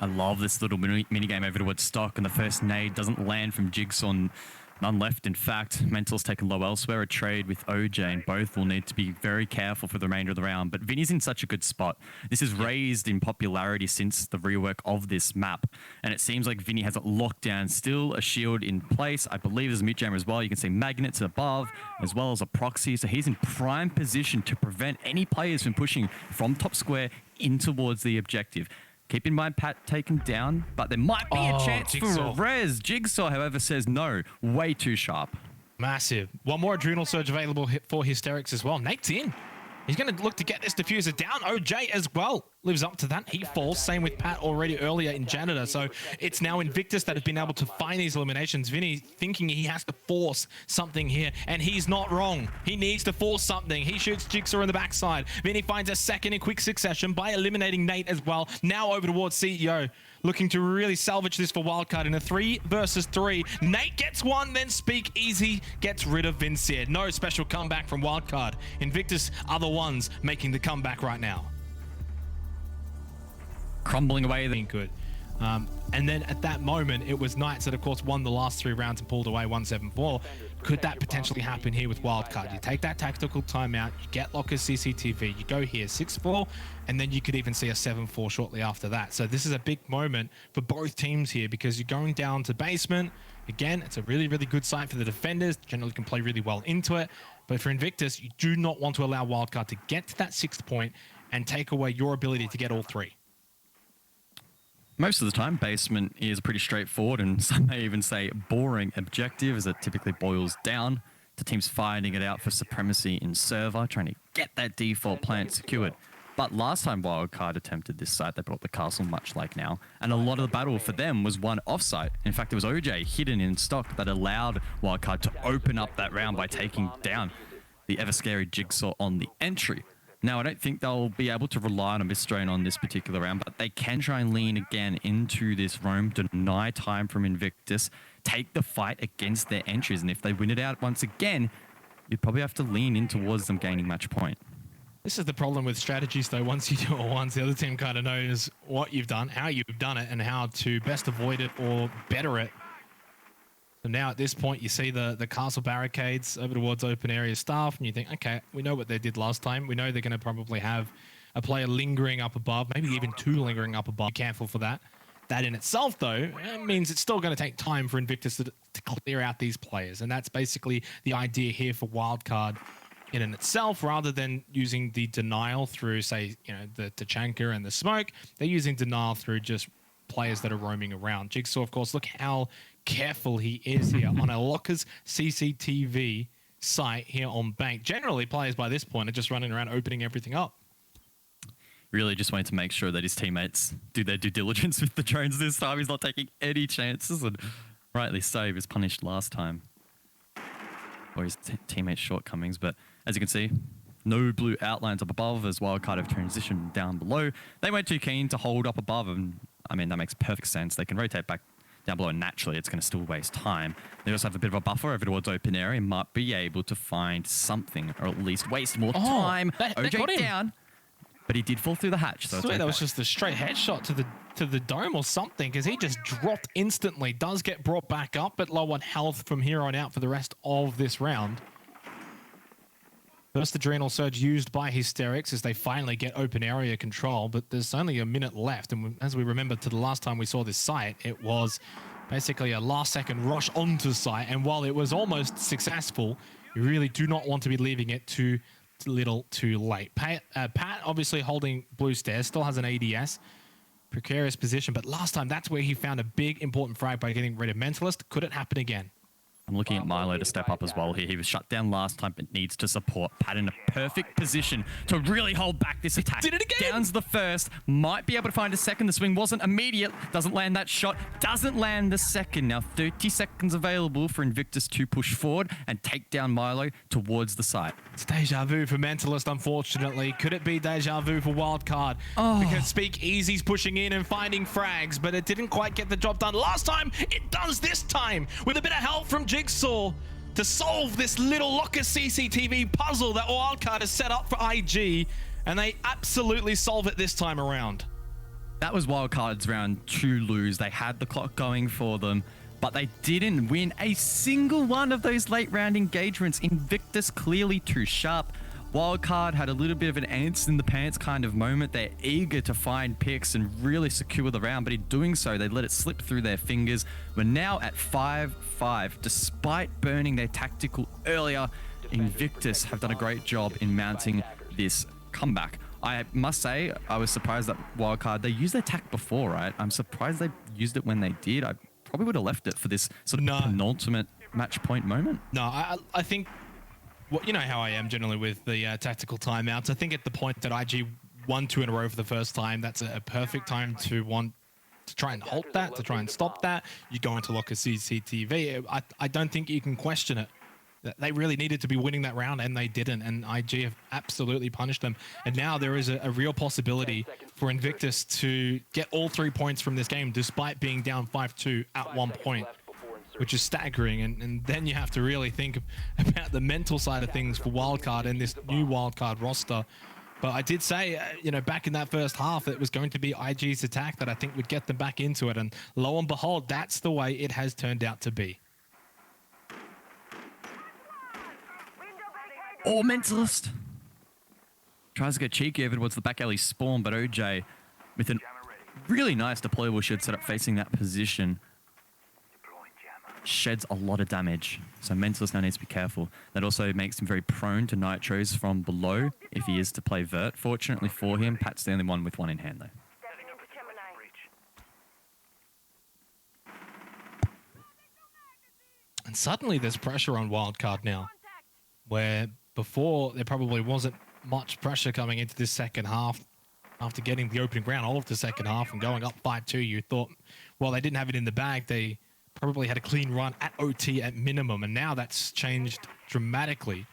I love this little mini game over towards Stock, and the first nade doesn't land from Jigsaw. None left, in fact. Mental's taken low elsewhere, a trade with OJ, and both will need to be very careful for the remainder of the round. But Vinny's in such a good spot. This has raised in popularity since the rework of this map, and it seems like Vinny has it locked down. Still a shield in place. I believe there's a mute jammer as well. You can see magnets above, as well as a proxy. So he's in prime position to prevent any players from pushing from top square in towards the objective. Keep in mind, Pat taken down, but there might be a chance Jigsaw. for a res. Jigsaw, however, says no. Way too sharp. Massive. One more Adrenal Surge available for Hysterics as well. Nate's in. He's going to look to get this diffuser down. OJ as well. lives up to that. He falls. Same with Pat already earlier in Janitor. So it's now Invictus that have been able to find these eliminations. Vinny thinking he has to force something here, and he's not wrong. He needs to force something. He shoots Jigsaw in the backside. Vinny finds a second in quick succession by eliminating Nate as well. Now over towards CEO, looking to really salvage this for Wildcard in a 3 versus 3. Nate gets one, then Speak Easy gets rid of Vincier. No special comeback from Wildcard. Invictus are the ones making the comeback right now. Crumbling away. Good. And then at that moment, it was Knights that, of course, won the last 3 rounds and pulled away 174. Could that potentially happen here with Wildcard? You take that tactical timeout, you get Locker's CCTV, you go here 6-4, and then you could even see a 7-4 shortly after that. So this is a big moment for both teams here because you're going down to basement. Again, it's a really, really good site for the defenders. Generally can play really well into it. But for Invictus, you do not want to allow Wildcard to get to that 6th point and take away your ability to get all 3. Most of the time, basement is pretty straightforward, and some may even say boring objective, as it typically boils down to teams fighting it out for supremacy in server, trying to get that default plant secured. But last time Wildcard attempted this site, they brought the castle much like now, and a lot of the battle for them was won off-site. In fact, it was OJ hidden in stock that allowed Wildcard to open up that round by taking down the ever-scary Jigsaw on the entry. Now, I don't think they'll be able to rely on a misdrain on this particular round, but they can try and lean again into this roam, deny time from Invictus, take the fight against their entries, and if they win it out once again, you'd probably have to lean in towards them gaining match point. This is the problem with strategies, though. Once you do it once, the other team kind of knows what you've done, how you've done it, and how to best avoid it or better it. So now at this point, you see the castle barricades over towards open area staff, and you think, okay, we know what they did last time. We know they're going to probably have a player lingering up above, maybe even 2 lingering up above. Be careful for that. That in itself, though, it means it's still going to take time for Invictus to clear out these players. And that's basically the idea here for Wildcard in and itself, rather than using the denial through, say, you know, the Tachanka and the smoke. They're using denial through just players that are roaming around. Jigsaw, of course, look how careful he is here on a Locker's CCTV site here on Bank. Generally, players by this point are just running around opening everything up. Really just wanted to make sure that his teammates do their due diligence with the drones this time. He's not taking any chances, and rightly so, he was punished last time. Or his teammates' shortcomings, but as you can see, no blue outlines up above as Wildcard have transitioned down below. They weren't too keen to hold up above, and I mean, that makes perfect sense. They can rotate back down below, and naturally it's going to still waste time. They also have a bit of a buffer over towards open area and might be able to find something, or at least waste more time. OJ down, but he did fall through the hatch. So that was just a straight headshot to the dome or something, because he just dropped instantly. Does get brought back up, but low on health from here on out for the rest of this round. First adrenal surge used by Hysterics as they finally get open area control, but there's only a minute left. And as we remember to the last time we saw this site, it was basically a last-second rush onto site. And while it was almost successful, you really do not want to be leaving it too little too late. Pat obviously holding blue stairs, still has an ADS. Precarious position, but last time that's where he found a big important frag by getting rid of Mentalist. Could it happen again? I'm looking at Milo to step up as well here. He was shut down last time, but needs to support. Pat in a perfect position to really hold back this attack. Did it again! Downs the first. Might be able to find a second. The swing wasn't immediate. Doesn't land that shot. Doesn't land the second. Now 30 seconds available for Invictus to push forward and take down Milo towards the site. It's deja vu for Mentalist, unfortunately. Could it be deja vu for Wildcard? Oh. Because Speak Easy's pushing in and finding frags, but it didn't quite get the job done last time. It does this time with a bit of help from Jigsaw to solve this little Locker CCTV puzzle that Wildcard has set up for IG, and they absolutely solve it this time around. That was Wildcard's round to lose. They had the clock going for them, but they didn't win a single one of those late round engagements. Invictus clearly too sharp. Wildcard had a little bit of an ants in the pants kind of moment. They're eager to find picks and really secure the round, but in doing so, they let it slip through their fingers. We're now at 5-5. Despite burning their tactical earlier, Invictus have done a great job in mounting this comeback. I must say, I was surprised that Wildcard, they used their tack before, right? I'm surprised they used it when they did. I probably would have left it for this sort of penultimate match point moment. No, I think... Well, you know how I am generally with the tactical timeouts. I think at the point that IG won 2 in a row for the first time. That's a perfect time to want to try and halt that, to try and stop that. You go into lock a CCTV. I don't think you can question it. They really needed to be winning that round, and they didn't. And IG have absolutely punished them. And now there is a real possibility for Invictus to get all 3 points from this game, despite being down 5-2 at one point, which is staggering. And then you have to really think about the mental side of things for Wildcard and this new Wildcard roster. But I did say, you know, back in that first half, it was going to be IG's attack that I think would get them back into it. And lo and behold, that's the way it has turned out to be. Oh, Mentalist tries to get cheeky over towards the back alley spawn, but OJ with a really nice deployable shield set up facing that position sheds a lot of damage. So Mentalist now needs to be careful. That also makes him very prone to nitros from below if he is to play vert. Fortunately for him, Pat's the only one with one in hand though. And suddenly there's pressure on Wildcard now, where before there probably wasn't much pressure coming into this second half. After getting the opening round all of the second half and going up 5-2, you thought, well, they didn't have it in the bag. They probably had a clean run at OT at minimum, and now that's changed dramatically.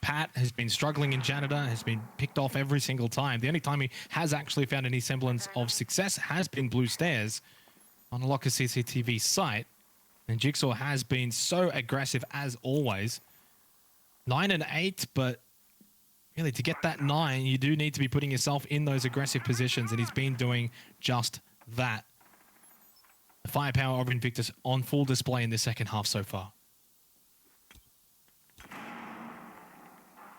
Pat has been struggling in Janitor, has been picked off every single time. The only time he has actually found any semblance of success has been Blue Stairs on a locker CCTV site, and Jigsaw has been so aggressive as always. 9 and 8, but really to get that 9, you do need to be putting yourself in those aggressive positions, and he's been doing just that. The firepower of Invictus on full display in the second half so far.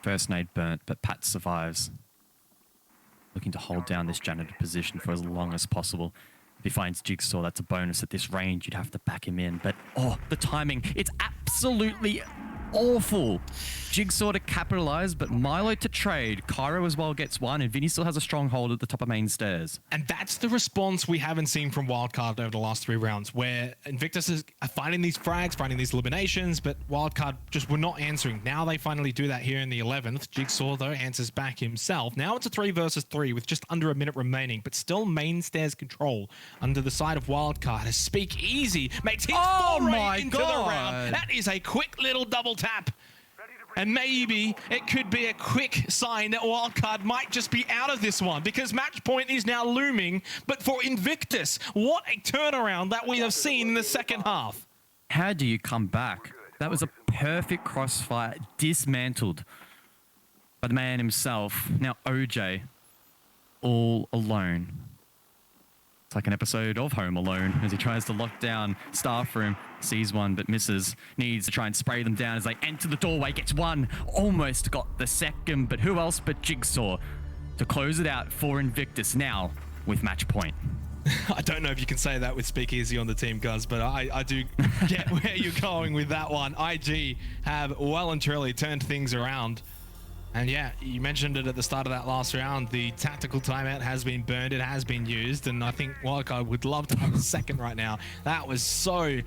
First nade burnt, but Pat survives. Looking to hold down this janitor position for as long as possible. If he finds Jigsaw, that's a bonus at this range. You'd have to back him in, but oh, the timing, it's absolutely awful. Jigsaw to capitalize, but Milo to trade. Cairo as well gets one, and Vinny still has a strong hold at the top of main stairs. And that's the response we haven't seen from Wildcard over the last 3 rounds, where Invictus is finding these frags, finding these eliminations, but Wildcard just were not answering. Now they finally do that here in the 11th. Jigsaw, though, answers back himself. Now it's a 3 versus 3 with just under a minute remaining, but still main stairs control under the side of Wildcard. As Speak Easy makes his foray into the round. That is a quick little double tap. And maybe it could be a quick sign that Wildcard might just be out of this one, because match point is now looming. But for Invictus, what a turnaround that we have seen in the second half. How do you come back? That was a perfect crossfire, dismantled by the man himself. Now OJ, all alone. It's like an episode of Home Alone as he tries to lock down staff room, sees one but misses, needs to try and spray them down as they enter the doorway, gets one, almost got the second, but who else but Jigsaw to close it out for Invictus now with match point. I don't know if you can say that with Speakeasy on the team, Guz, but I do get where you're going with that one. IG have well and truly turned things around. And yeah, you mentioned it at the start of that last round. The tactical timeout has been burned. It has been used. And I think Wildcard would love to have a second right now. That was so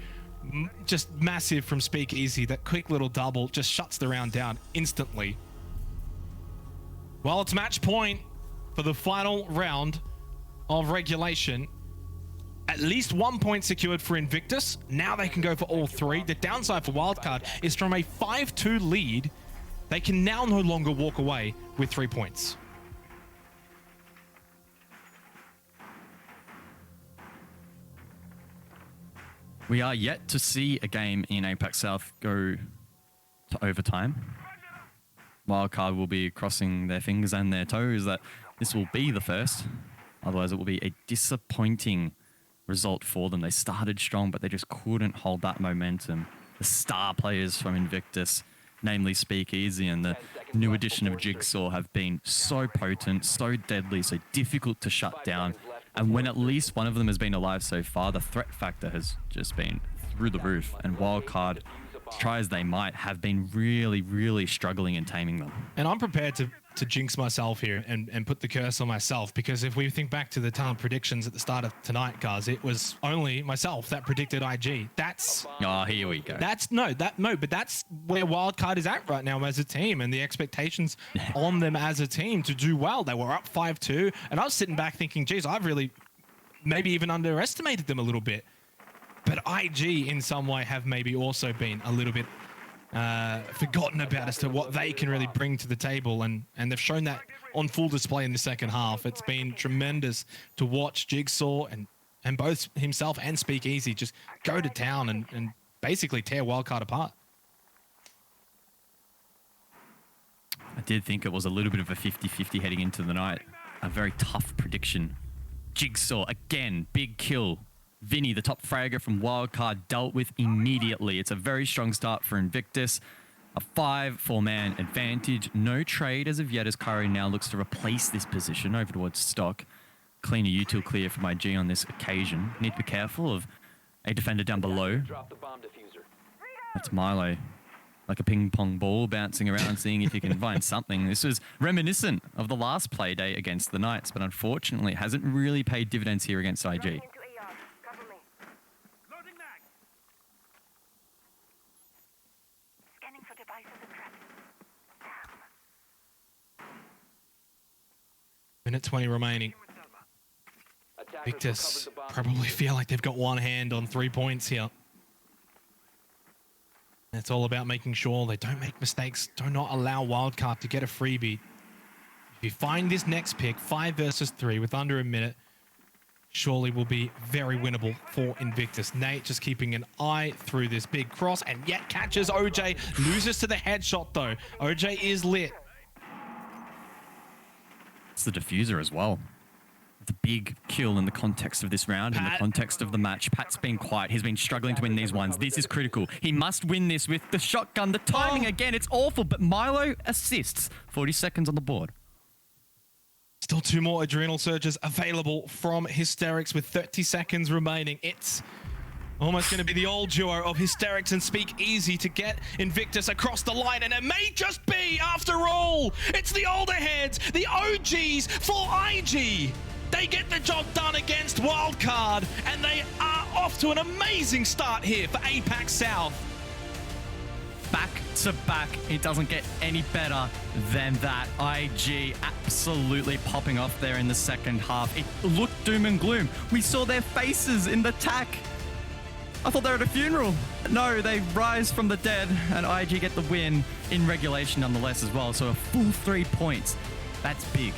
just massive from Speakeasy. That quick little double just shuts the round down instantly. Well, it's match point for the final round of regulation. At least 1 point secured for Invictus. Now they can go for all 3. The downside for Wildcard is from a 5-2 lead, they can now no longer walk away with 3 points. We are yet to see a game in APAC South go to overtime. Wildcard will be crossing their fingers and their toes that this will be the first. Otherwise, it will be a disappointing result for them. They started strong, but they just couldn't hold that momentum. The star players from Invictus, namely Speakeasy and the new addition of Jigsaw, have been so potent, so deadly, so difficult to shut down. And when at least one of them has been alive so far, the threat factor has just been through the roof. And Wildcard, try as they might, have been really, really struggling in taming them. And I'm prepared to to jinx myself here and put the curse on myself, because if we think back to the talent predictions at the start of tonight, guys, it was only myself that predicted IG. That's here we go. But that's where Wildcard is at right now as a team, and the expectations on them as a team to do well. They were up 5-2, and I was sitting back thinking, geez, I've really maybe even underestimated them a little bit. But IG in some way have maybe also been a little bit forgotten about as to what they can really bring to the table, and they've shown that on full display in the second half. It's been tremendous to watch Jigsaw and both himself and Speakeasy just go to town and basically tear Wildcard apart. I did think it was a little bit of a 50-50 heading into the night. A very tough prediction. Jigsaw, again, big kill. Vinny, the top fragger from Wildcard, dealt with immediately. It's a very strong start for Invictus. A 5-4-man advantage. No trade as of yet, as Kyrie now looks to replace this position over towards Stock. Cleaner util clear from IG on this occasion. Need to be careful of a defender down below. Drop the bomb diffuser. That's Milo. Like a ping pong ball bouncing around, seeing if he can find something. This was reminiscent of the last Playday against the Knights, but unfortunately it hasn't really paid dividends here against IG. Minute 20 remaining. Invictus probably feel like they've got one hand on 3 points here. It's all about making sure they don't make mistakes. Do not allow Wildcard to get a freebie. If you find this next pick, 5 versus 3 with under a minute, surely will be very winnable for Invictus. Nate just keeping an eye through this big cross, and yet catches OJ. Loses to the headshot though. OJ is lit. It's the diffuser as well. It's a big kill in the context of this round, in the context of the match. Pat's been quiet. He's been struggling to win these ones. This is critical. He must win this with the shotgun. The timing again, it's awful, but Milo assists. 40 seconds on the board. Still 2 more adrenal surges available from Hysterics with 30 seconds remaining. It's almost going to be the old duo of Hysterics and Speakeasy to get Invictus across the line, and it may just be, after all, it's the older heads, the OGs for IG. They get the job done against Wildcard, and they are off to an amazing start here for APAC South. Back to back, it doesn't get any better than that. IG absolutely popping off there in the second half. It looked doom and gloom. We saw their faces in the tack. I thought they were at a funeral. No, they rise from the dead, and IG get the win in regulation nonetheless as well. So a full 3 points. That's big.